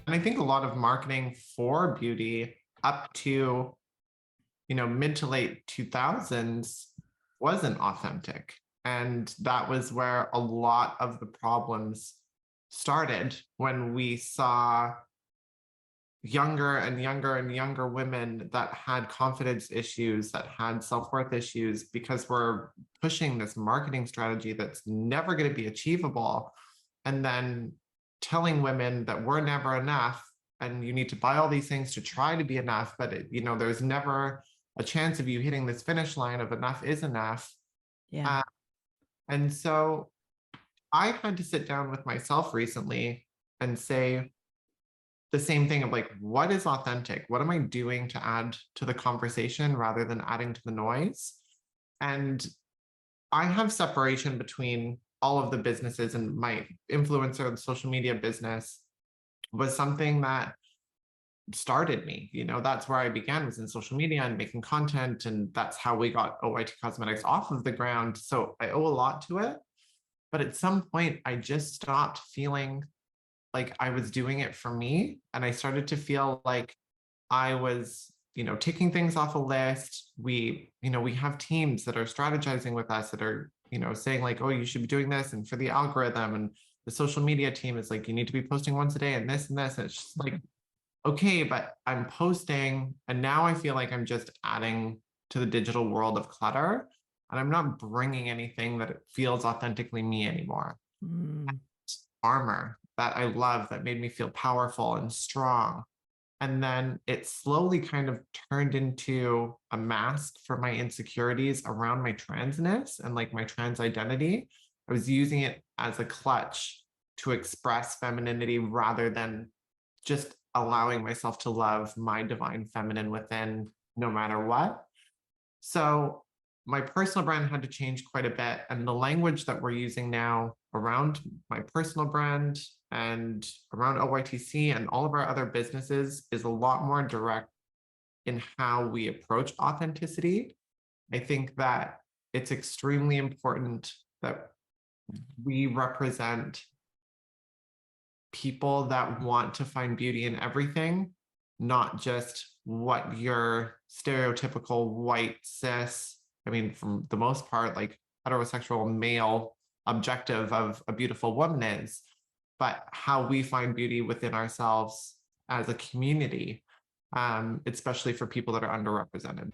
And I think a lot of marketing for beauty up to, mid to late 2000s wasn't authentic. And that was where a lot of the problems started when we saw younger and younger and younger women that had confidence issues, that had self-worth issues, because we're pushing this marketing strategy that's never going to be achievable. And then telling women that we're never enough and you need to buy all these things to try to be enough, but there's never a chance of you hitting this finish line of enough is enough. Yeah. And so I had to sit down with myself recently and say the same thing of like, what is authentic? What am I doing to add to the conversation rather than adding to the noise? And I have separation between all of the businesses, and my influencer, the social media business was something that started me. That's where I began, was in social media and making content. And that's how we got OYT Cosmetics off of the ground. So I owe a lot to it. But at some point, I just stopped feeling like I was doing it for me. And I started to feel like I was, ticking things off a list. We have teams that are strategizing with us that are, saying like, oh, you should be doing this. And for the algorithm, and the social media team is like, you need to be posting once a day and this and this. And it's just like, okay, but I'm posting. And now I feel like I'm just adding to the digital world of clutter. And I'm not bringing anything that feels authentically me anymore. Armor that I love, that made me feel powerful and strong. And then it slowly kind of turned into a mask for my insecurities around my transness and like my trans identity. I was using it as a clutch to express femininity rather than just allowing myself to love my divine feminine within, no matter what. So my personal brand had to change quite a bit. And the language that we're using now around my personal brand and around OYTC and all of our other businesses is a lot more direct in how we approach authenticity. I think that it's extremely important that we represent people that want to find beauty in everything, not just what your stereotypical white cis, I mean, from the most part, like heterosexual male objective of a beautiful woman is, but how we find beauty within ourselves as a community, especially for people that are underrepresented.